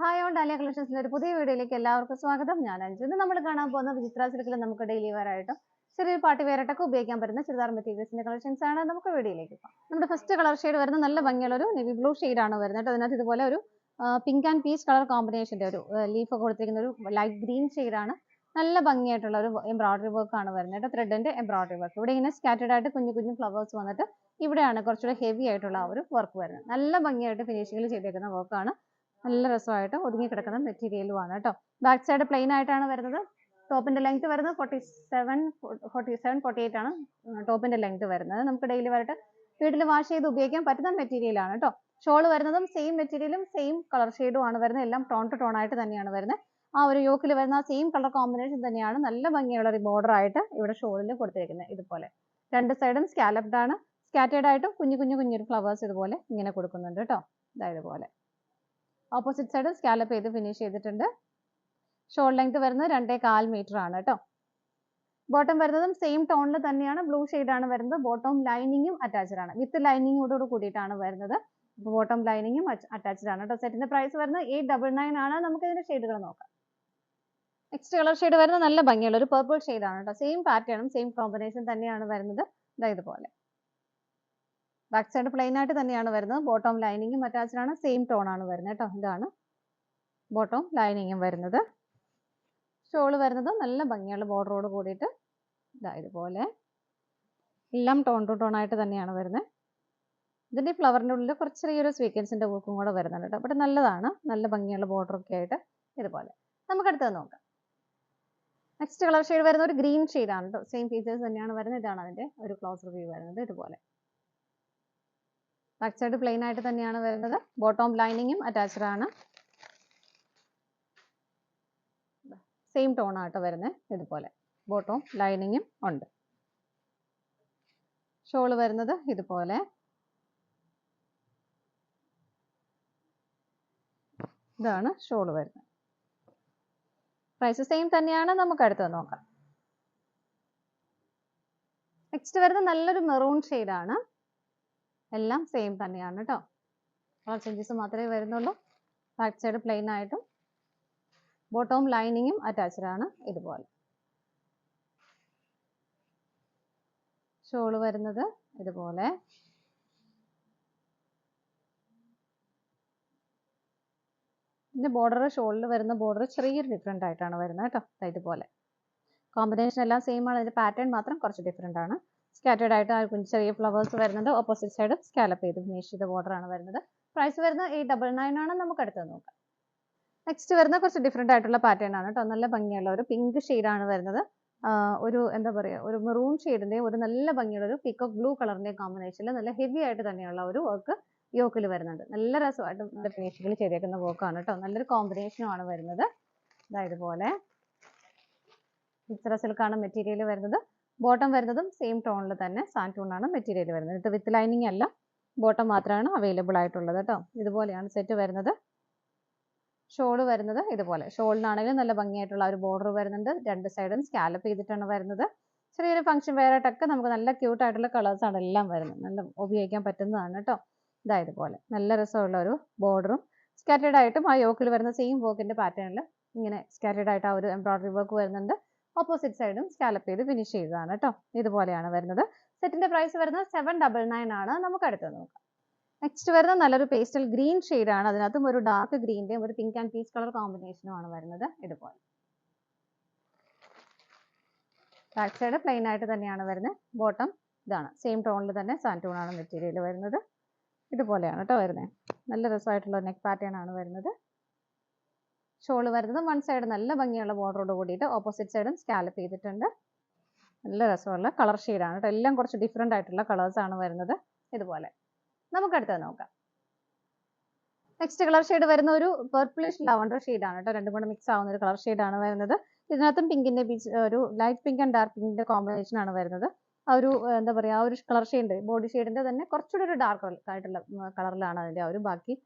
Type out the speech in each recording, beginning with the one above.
Hi on dahlia കളക്ഷൻസിലെ ഒരു പുതിയ വീഡിയോയിലേക്ക് എല്ലാവർക്കും സ്വാഗതം. ഞാൻ അഞ്ജു. ഇന്ന് നമ്മൾ കാണാൻ പോകുന്ന വിചിത്ര സിൽക്കിൽ നമുക്ക് ഡെയിലി വെയർ ആയിട്ടും ചെറിയൊരു പാർട്ടി വെയർ ആയിട്ടൊക്കെ ഉപയോഗിക്കാൻ പറ്റുന്ന ചുരിദാർ മെറ്റീരിയൽസിന്റെ കളക്ഷൻസ് ആണ്. നമുക്ക് വീഡിയോയിലേക്ക് പോകാം. നമ്മുടെ ഫസ്റ്റ് കളർ ഷെയ്ഡ് വരുന്ന നല്ല ഭംഗിയുള്ള ഒരു നെവി ബ്ലൂ ഷെയ്ഡ് ആണ് വരുന്നത്. അതിനകത്ത് ഇതുപോലെ ഒരു പിങ്ക് ആൻഡ് പീച്ച് കളർ കോമ്പിനേഷന്റെ ഒരു ലീഫ് ഒക്കെ കൊടുത്തിരിക്കുന്ന ഒരു ലൈറ്റ് ഗ്രീൻ ഷെയ്ഡ് ആണ്. നല്ല ഭംഗിയായിട്ടുള്ള ഒരു എംബ്രോയിഡറി വർക്ക് ആണ് വരുന്നത്. ത്രെഡിന്റെ എംബ്രോയിഡറി വർക്ക്. ഇവിടെ ഇങ്ങനെ സ്കാറ്റേഡ് ആയിട്ട് കുഞ്ഞു കുഞ്ഞു ഫ്ലവേഴ്സ് വന്നിട്ട് ഇവിടെയാണ് കുറച്ചുകൂടെ ഹെവി ആയിട്ടുള്ള ആ ഒരു വർക്ക് വരുന്നത്. നല്ല ഭംഗിയായിട്ട് ഫിനിഷിംഗിൽ ചെയ്തേക്കുന്ന വർക്കാണ്. നല്ല രസമായിട്ട് ഒതുങ്ങി കിടക്കുന്ന മെറ്റീരിയലുമാണ് കേട്ടോ. ബാക്ക് സൈഡ് പ്ലെയിൻ ആയിട്ടാണ് വരുന്നത്. ടോപ്പിന്റെ ലെങ്ത് വരുന്നത് 48 ആണ് ടോപ്പിന്റെ ലെങ്ത് വരുന്നത്. നമുക്ക് ഡെയിലി വരട്ട് വീട്ടിൽ വാഷ് ചെയ്ത് ഉപയോഗിക്കാൻ പറ്റുന്ന മെറ്റീരിയൽ ആണ് കേട്ടോ. ഷോൾ വരുന്നതും സെയിം മെറ്റീരിയലും സെയിം കളർ ഷെയ്ഡും ആണ് വരുന്നത്. എല്ലാം ടോൺ ടു ടോൺ ആയിട്ട് തന്നെയാണ് വരുന്നത്. ആ ഒരു യോക്കിൽ വരുന്ന ആ സെയിം കളർ കോമ്പിനേഷൻ തന്നെയാണ് നല്ല ഭംഗിയുള്ള ഒരു ബോർഡർ ആയിട്ട് ഇവിടെ ഷോളിൽ കൊടുത്തിരിക്കുന്നത്. ഇതുപോലെ രണ്ട് സൈഡും സ്കാലപ്ഡ് ആണ്. സ്കാറ്റേഡ് ആയിട്ടും കുഞ്ഞു ഫ്ലവേഴ്സ് ഇതുപോലെ ഇങ്ങനെ കൊടുക്കുന്നുണ്ട് കേട്ടോ. ഇതുപോലെ ഓപ്പോസിറ്റ് സൈഡ് സ്കാലപ്പ് ചെയ്ത് ഫിനിഷ് ചെയ്തിട്ടുണ്ട്. ഷോൾ ലെങ്ത് വരുന്നത് 2.25 മീറ്റർ ആണ് കേട്ടോ. ബോട്ടം വരുന്നതും സെയിം ടോണിൽ തന്നെയാണ്. ബ്ലൂ ഷെയ്ഡ് ആണ് വരുന്നത്. ബോട്ടം ലൈനിങ്ങും അറ്റാച്ച്ഡ് ആണ്. വിത്ത് ലൈനിങ്ങോട് കൂടിയിട്ടാണ് വരുന്നത്. ബോട്ടം ലൈനിങ്ങും അറ്റാച്ച്ഡ് ആണ് കേട്ടോ. സെറ്റിന്റെ പ്രൈസ് വരുന്നത് 899 ആണ്. നമുക്ക് ഇതിന്റെ ഷെയ്ഡുകൾ നോക്കാം. നെക്സ്റ്റ് കളർ ഷെയ്ഡ് വരുന്നത് നല്ല ഭംഗിയുള്ള ഒരു പർപ്പിൾ ഷെയ്ഡ് ആണ് കേട്ടോ. സെയിം പാറ്റേണും സെയിം കോമ്പിനേഷൻ തന്നെയാണ് വരുന്നത്. ഇതുപോലെ ബാക്ക് സൈഡ് പ്ലെയിൻ ആയിട്ട് തന്നെയാണ് വരുന്നത്. ബോട്ടം ലൈനിങ്ങും അറ്റാച്ച്ഡ് ആണ്. സെയിം ടോൺ ആണ് വരുന്നത് കേട്ടോ. ഇതാണ് ബോട്ടം ലൈനിങ്ങും വരുന്നത്. ഷോൾ വരുന്നത് നല്ല ഭംഗിയുള്ള ബോർഡറോട് കൂടിയിട്ട് ഇതുപോലെ എല്ലാം ടോൺ ടു ടോൺ ആയിട്ട് തന്നെയാണ് വരുന്നത്. ഇതിന്റെ ഫ്ലവറിന്റെ ഉള്ളിൽ കുറച്ച് ചെറിയൊരു സ്വീക്വൻസിന്റെ വർക്കും കൂടെ വരുന്നുണ്ട് കേട്ടോ. ബട്ട് നല്ലതാണ്. നല്ല ഭംഗിയുള്ള ബോർഡർ ഒക്കെ ആയിട്ട് ഇതുപോലെ. നമുക്ക് അടുത്തത് നോക്കാം. നെക്സ്റ്റ് കളർ ഷെയ്ഡ് വരുന്ന ഒരു ഗ്രീൻ ഷെയ്ഡ് ആണ് കേട്ടോ. സെയിം ഫീച്ചേഴ്സ് തന്നെയാണ് വരുന്നത്. ഇതാണ് അതിന്റെ ഒരു ക്ലോസ് റിവ്യൂ വരുന്നത്. ഇതുപോലെ ബാക്ക് സൈഡ് പ്ലെയിൻ ആയിട്ട് തന്നെയാണ് വരുന്നത്. ബോട്ടം ലൈനിങ്ങും അറ്റാച്ച്ഡ് ആണ്. സെയിം ടോൺ ആയിട്ട് വരുന്നത്. ഇതുപോലെ ബോട്ടം ലൈനിങ്ങും ഉണ്ട്. ഷോൾ വരുന്നത് ഇതുപോലെ ഇതാണ് ഷോൾ വരുന്നത്. പ്രൈസ് സെയിം തന്നെയാണ്. നമുക്ക് അടുത്തത് നോക്കാം. നെക്സ്റ്റ് വരുന്നത് നല്ലൊരു മെറൂൺ ഷെയ്ഡ് ആണ്. എല്ലാം സെയിം തന്നെയാണ് കേട്ടോ. കളർ ചേഞ്ചസ് മാത്രമേ വരുന്നുള്ളൂ. ബാക്ക് സൈഡ് പ്ലെയിൻ ആയിട്ടും ബോട്ടം ലൈനിങ്ങും അറ്റാച്ച്ഡ് ആണ്. ഇതുപോലെ ഷോൾ വരുന്നത് ഇതുപോലെ ഇതിന്റെ ബോർഡർ ഷോളിൽ വരുന്ന ബോർഡർ ചെറിയൊരു ഡിഫറെന്റ് ആയിട്ടാണ് വരുന്നത് കേട്ടോ. ഇതുപോലെ കോമ്പിനേഷൻ എല്ലാം സെയിം ആണ്. അതിന്റെ പാറ്റേൺ മാത്രം കുറച്ച് ഡിഫറെന്റ് ആണ്. സ്കാറ്റേഡ് ആയിട്ട് ആ ചെറിയ ഫ്ലവേഴ്സ് വരുന്നുണ്ട്. ഓപ്പോസിറ്റ് സൈഡ് സ്കാലപ്പ് ചെയ്ത് ഫിനിഷ് ചെയ്ത ബോർഡർ ആണ് വരുന്നത്. പ്രൈസ് വരുന്നത് 899 ആണ്. നമുക്ക് അടുത്തത് നോക്കാം. നെക്സ്റ്റ് വരുന്ന കുറച്ച് ഡിഫറെന്റ് ആയിട്ടുള്ള പാറ്റേൺ ആണ് കേട്ടോ. നല്ല ഭംഗിയുള്ള ഒരു പിങ്ക് ഷെയ്ഡ് ആണ് വരുന്നത്. ഒരു എന്താ പറയുക, ഒരു മെറൂൺ ഷെയ്ഡിന്റെ ഒരു നല്ല ഭംഗിയുള്ള ഒരു പീകോക്ക് ബ്ലൂ കളറിന്റെ കോമ്പിനേഷനിൽ നല്ല ഹെവി ആയിട്ട് തന്നെയുള്ള ഒരു വർക്ക് യോക്കിൽ വരുന്നുണ്ട്. നല്ല രസമായിട്ട് നല്ല ഫിനിഷിംഗിൽ ചെയ്തേക്കുന്ന വർക്കാണ് കേട്ടോ. നല്ലൊരു കോമ്പിനേഷനും ആണ് വരുന്നത്. ഇതുപോലെ വിചിത്ര സിൽക്കാണ് മെറ്റീരിയൽ വരുന്നത്. ബോട്ടം വരുന്നതും സെയിം ടോണിൽ തന്നെ സാൻറ്റൂൺ ആണ് മെറ്റീരിയൽ വരുന്നത്. ഇത് വിത്ത് ലൈനിങ് അല്ല, ബോട്ടം മാത്രമാണ് അവൈലബിൾ ആയിട്ടുള്ളത് കേട്ടോ. ഇതുപോലെയാണ് സെറ്റ് വരുന്നത്. ഷോൾ വരുന്നത് ഇതുപോലെ. ഷോളിനാണെങ്കിലും നല്ല ഭംഗിയായിട്ടുള്ള ഒരു ബോർഡർ വരുന്നുണ്ട്. രണ്ട് സൈഡും സ്കാലപ്പ് ചെയ്തിട്ടാണ് വരുന്നത്. ചെറിയൊരു ഫംഗ്ഷൻ വെയർ ആയിട്ടൊക്കെ നമുക്ക് നല്ല ക്യൂട്ട് ആയിട്ടുള്ള കളേഴ്സ് ആണ് എല്ലാം വരുന്നത്. നല്ല ഉപയോഗിക്കാൻ പറ്റുന്നതാണ് കേട്ടോ. ഇതുപോലെ നല്ല രസമുള്ള ഒരു ബോർഡറും സ്കാറ്റേഡ് ആയിട്ടും ആ യോക്കിൽ വരുന്ന സെയിം വർക്കിന്റെ പാറ്റേണിൽ ഇങ്ങനെ സ്കാറ്റേഡ് ആയിട്ട് ആ ഒരു എംബ്രോയിഡറി വർക്ക് വരുന്നുണ്ട്. ഓപ്പോസിറ്റ് സൈഡും സ്കാലപ്പ് ചെയ്ത് ഫിനിഷ് ചെയ്തതാണ് കേട്ടോ. ഇതുപോലെയാണ് വരുന്നത്. സെറ്റിന്റെ പ്രൈസ് വരുന്നത് 799 ആണ്. നമുക്ക് അടുത്തത് നോക്കാം. നെക്സ്റ്റ് വരുന്നത് നല്ലൊരു പേസ്റ്റൽ ഗ്രീൻ ഷെയ്ഡ് ആണ്. അതിനകത്തും ഒരു ഡാർക്ക് ഗ്രീന്റെയും ഒരു പിങ്ക് ആൻഡ് പീച്ച് കളർ കോമ്പിനേഷനും ആണ് വരുന്നത്. ഇതുപോലെ ബാക്ക് സൈഡ് പ്ലെയിൻ ആയിട്ട് തന്നെയാണ് വരുന്നത്. ബോട്ടം ഇതാണ് സെയിം ടോണിൽ തന്നെ സാൻറ്റൂൺ ആണ് മെറ്റീരിയൽ വരുന്നത്. ഇതുപോലെയാണ് കേട്ടോ വരുന്നത്. നല്ല രസമായിട്ടുള്ള നെക്ക് പാറ്റേൺ ആണ് വരുന്നത്. ഷോൾ വരുന്നത് വൺ സൈഡ് നല്ല ഭംഗിയുള്ള ബോർഡറോട് കൂടിയിട്ട് ഓപ്പോസിറ്റ് സൈഡും സ്കാലപ്പ് ചെയ്തിട്ടുണ്ട്. നല്ല രസമുള്ള കളർ ഷെയ്ഡാണ് കേട്ടോ. എല്ലാം കുറച്ച് ഡിഫറെന്റ് ആയിട്ടുള്ള കളേഴ്സ് ആണ് വരുന്നത്. ഇതുപോലെ നമുക്ക് അടുത്തത് നോക്കാം. നെക്സ്റ്റ് കളർ ഷെയ്ഡ് വരുന്ന ഒരു പർപ്പിളിഷ് ലവണ്ടർ ഷെയ്ഡ് ആണ് കേട്ടോ. രണ്ടും കൂടെ മിക്സ് ആവുന്ന ഒരു കളർ ഷെയ്ഡ് ആണ് വരുന്നത്. ഇതിനകത്തും പിങ്കിന്റെ ഒരു ലൈറ്റ് പിങ്ക് ആൻഡ് ഡാർക്ക് പിങ്കിന്റെ കോമ്പിനേഷൻ ആണ് വരുന്നത്. ആ ഒരു എന്താ പറയുക, ആ ഒരു കളർ ഷെയ്ഡ് ബോഡി ഷെയ്ഡിന്റെ തന്നെ കുറച്ചുകൂടി ഒരു ഡാർക്ക് ആയിട്ടുള്ള കളറിലാണ് അതിന്റെ ആ ഒരു ബാക്കി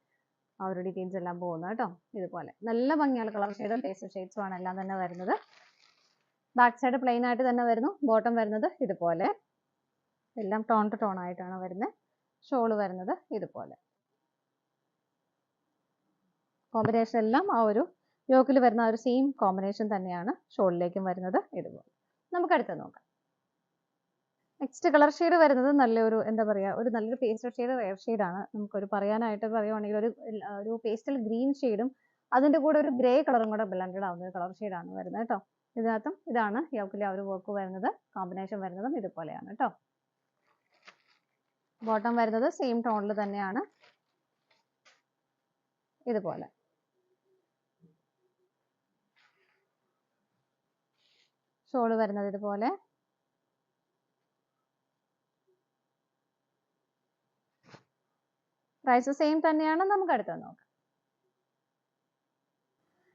ആ ഒരു ഡീറ്റെയിൽസ് എല്ലാം പോകുന്നത് കേട്ടോ. ഇതുപോലെ നല്ല ഭംഗിയുള്ള കളർ ഷെയ്ഡും പേസ്റ്റൽ ഷെയ്ഡ്സും ആണ് എല്ലാം തന്നെ വരുന്നത്. ബാക്ക് സൈഡ് പ്ലെയിൻ ആയിട്ട് തന്നെ വരുന്നു. ബോട്ടം വരുന്നത് ഇതുപോലെ എല്ലാം ടോൺ ടു ടോൺ ആയിട്ടാണ് വരുന്നത്. ഷോൾ വരുന്നത് ഇതുപോലെ കോമ്പിനേഷൻ എല്ലാം ആ ഒരു യോക്കിൽ വരുന്ന ആ ഒരു സെയിം കോമ്പിനേഷൻ തന്നെയാണ് ഷോളിലേക്കും വരുന്നത്. ഇതുപോലെ നമുക്ക് അടുത്ത് നോക്കാം. നെക്സ്റ്റ് കളർ ഷെയ്ഡ് വരുന്നത് നല്ലൊരു എന്താ പറയുക, ഒരു നല്ലൊരു പേസ്റ്റൽ ഷെയ്ഡ്, റെയർ ഷെയ്ഡാണ്. നമുക്കൊരു പറയാനായിട്ട് പറയുവാണെങ്കിൽ ഒരു പേസ്റ്റൽ ഗ്രീൻ ഷെയ്ഡും അതിൻ്റെ കൂടെ ഒരു ഗ്രേ കളറും കൂടെ ബ്ലെൻഡഡ് ആവുന്ന ഒരു കളർ ഷെയ്ഡാണ് വരുന്നത് കേട്ടോ. ഇതിനകത്തും ഇതാണ് യോക്കിലെ ആ ഒരു വർക്ക് വരുന്നത്. കോമ്പിനേഷൻ വരുന്നതും ഇതുപോലെയാണ് കേട്ടോ. ബോട്ടം വരുന്നത് സെയിം ടോണിൽ തന്നെയാണ്, ഇതുപോലെ. ഷോള് വരുന്നത് ഇതുപോലെ. പ്രൈസ് സെയിം തന്നെയാണ്. നമുക്ക് അടുത്ത് നോക്കാം.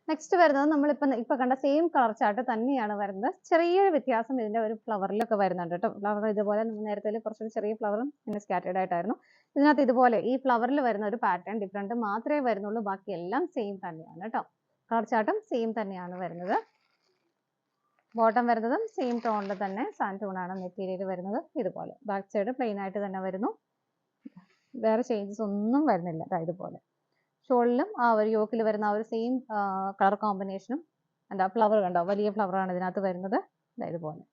നെക്സ്റ്റ് വരുന്നത് നമ്മളിപ്പോൾ കണ്ട സെയിം കളർ ചാർട്ട് തന്നെയാണ് വരുന്നത്. ചെറിയൊരു വ്യത്യാസം ഇതിൻ്റെ ഒരു ഫ്ലവറിലൊക്കെ വരുന്നുണ്ട് കേട്ടോ. ഫ്ലവർ ഇതുപോലെ നേരത്തെ കുറച്ചൊരു ചെറിയ ഫ്ലവറും പിന്നെ സ്കാറ്റേഡ് ആയിട്ടായിരുന്നു. ഇതിനകത്ത് ഇതുപോലെ ഈ ഫ്ലവറിൽ വരുന്ന ഒരു പാറ്റേൺ ഡിഫറൻറ്റ് മാത്രമേ വരുന്നുള്ളൂ. ബാക്കി എല്ലാം സെയിം തന്നെയാണ് കേട്ടോ. കളർ ചാർട്ടും സെയിം തന്നെയാണ് വരുന്നത്. ബോട്ടം വരുന്നതും സെയിം ടോണിൽ തന്നെ സാൻഡ് ടോണാണ് മെറ്റീരിയൽ വരുന്നത്. ഇതുപോലെ ബാക്ക് സൈഡ് പ്ലെയിൻ ആയിട്ട് തന്നെ വരുന്നു. വേറെ ചേഞ്ചസ് ഒന്നും വരുന്നില്ല. ഇതുപോലെ ഷോളിലും ആ ഒരു യോക്കിൽ വരുന്ന ആ ഒരു സെയിം കളർ കോമ്പിനേഷനും എന്താ ഫ്ലവർ കണ്ടോ, വലിയ ഫ്ലവറാണ് ഇതിനകത്ത് വരുന്നത്. ഇതുപോലെ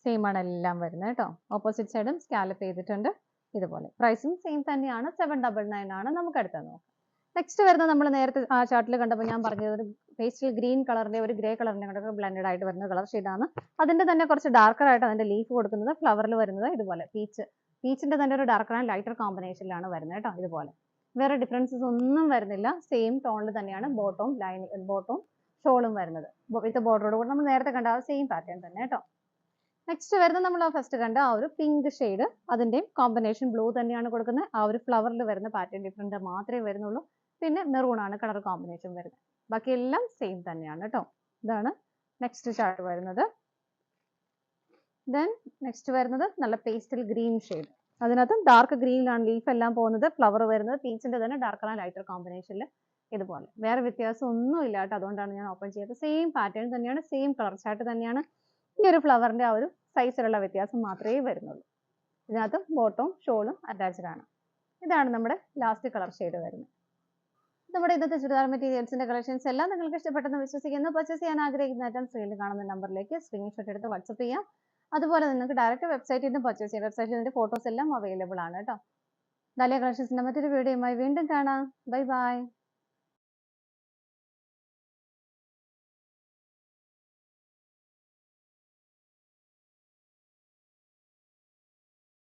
സെയിം ആണ് എല്ലാം വരുന്നത് കേട്ടോ. ഓപ്പോസിറ്റ് സൈഡും സ്കാലപ്പ് ചെയ്തിട്ടുണ്ട്. ഇതുപോലെ പ്രൈസും സെയിം തന്നെയാണ്. 799 ആണ്. നമുക്ക് അടുത്ത് നോക്കാം. നെക്സ്റ്റ് വരുന്നത് നമ്മൾ നേരത്തെ ആ ചാർട്ടിൽ കണ്ടപ്പോൾ ഞാൻ പറഞ്ഞത് ഒരു പേസ്റ്റൽ ഗ്രീൻ കളറിന്റെ ഒരു ഗ്രേ കളറിന്റെ കൂടെ ബ്ലെൻഡഡ് ആയിട്ട് വരുന്ന കളർ ഷെയ്ഡാണ്. അതിന്റെ തന്നെ കുറച്ച് ഡാർക്കർ ആയിട്ട് അതിന്റെ ലീഫ് കൊടുക്കുന്നത് ഫ്ലവറിൽ വരുന്നത് ഇതുപോലെ പീച്ചിന്റെ തന്നെ ഒരു ഡാർക്കർ ആൻഡ് ലൈറ്റർ കോമ്പിനേഷനിലാണ് വരുന്നത് കേട്ടോ. ഇതുപോലെ വേറെ ഡിഫറൻസസ് ഒന്നും വരുന്നില്ല. സെയിം ടോണിൽ തന്നെയാണ് ബോട്ടവും ഷോളും വരുന്നത്. വിത്ത് ബോർഡറോട് കൂടെ നമ്മൾ നേരത്തെ കണ്ട ആ സെയിം പാറ്റേൺ തന്നെ കേട്ടോ. നെക്സ്റ്റ് വരുന്നത് നമ്മൾ ഫസ്റ്റ് കണ്ട ആ ഒരു പിങ്ക് ഷെയ്ഡ്, അതിന്റെയും കോമ്പിനേഷൻ ബ്ലൂ തന്നെയാണ് കൊടുക്കുന്നത്. ആ ഒരു ഫ്ലവറിൽ വരുന്ന പാറ്റേൺ ഡിഫറൻറ്റ് മാത്രമേ വരുന്നുള്ളൂ. പിന്നെ മെറൂൺ ആണ് കളർ കോമ്പിനേഷൻ വരുന്നത്. ബാക്കി എല്ലാം സെയിം തന്നെയാണ് കേട്ടോ. ഇതാണ് നെക്സ്റ്റ് ചാർട്ട് വരുന്നത്. ദെൻ നെക്സ്റ്റ് വരുന്നത് നല്ല പേസ്റ്റൽ ഗ്രീൻ ഷെയ്ഡ്, അതിനകത്ത് ഡാർക്ക് ഗ്രീനിലാണ് ലീഫ് എല്ലാം പോകുന്നത്. ഫ്ലവർ വരുന്നത് പീച്ചിന്റെ തന്നെ ഡാർക്കർ ആൻഡ് ലൈറ്റർ കോമ്പിനേഷനിൽ ഇതുപോലെ. വേറെ വ്യത്യാസം ഒന്നും ഇല്ല കേട്ടോ. അതുകൊണ്ടാണ് ഞാൻ ഓപ്പൺ ചെയ്തത്. സെയിം പാറ്റേൺ തന്നെയാണ്, സെയിം കളർ ചാർട്ട് തന്നെയാണ്. ഈ ഒരു ഫ്ലവറിന്റെ ആ ഒരു സൈസിലുള്ള വ്യത്യാസം മാത്രമേ വരുന്നുള്ളൂ. ഇതിനകത്ത് ബോട്ടവും ഷോളും അറ്റാച്ച്ഡ് ആണ്. ഇതാണ് നമ്മുടെ ലാസ്റ്റ് കളർ ഷെയ്ഡ് വരുന്നത്. നമ്മുടെ ഇന്നത്തെ ചുരിദാർ മെറ്റീരിയൽസിന്റെ കളക്ഷൻസ് എല്ലാം നിങ്ങൾക്ക് ഇഷ്ടപ്പെട്ടെന്ന് വിശ്വസിക്കുന്നു. പർച്ചേസ് ചെയ്യാൻ ആഗ്രഹിക്കുന്ന ഐറ്റം സ്ക്രീനിൽ കാണുന്ന നമ്പറിലേക്ക് സ്ക്രീൻഷോട്ട് എടുത്ത് വാട്സപ്പ് ചെയ്യാം. അതുപോലെ നിങ്ങൾക്ക് ഡയറക്റ്റ് വെബ്സൈറ്റിൽ നിന്ന് പർച്ചേസ് ചെയ്യാം. വെബ്സൈറ്റിൽ ഇതിന്റെ ഫോട്ടോസ് എല്ലാം അവൈലബിൾ ആണ് കേട്ടോ. ഡാലിയ കളക്ഷൻസിന്റെ മറ്റൊരു വീഡിയോയുമായി വീണ്ടും കാണാം. Bye bye.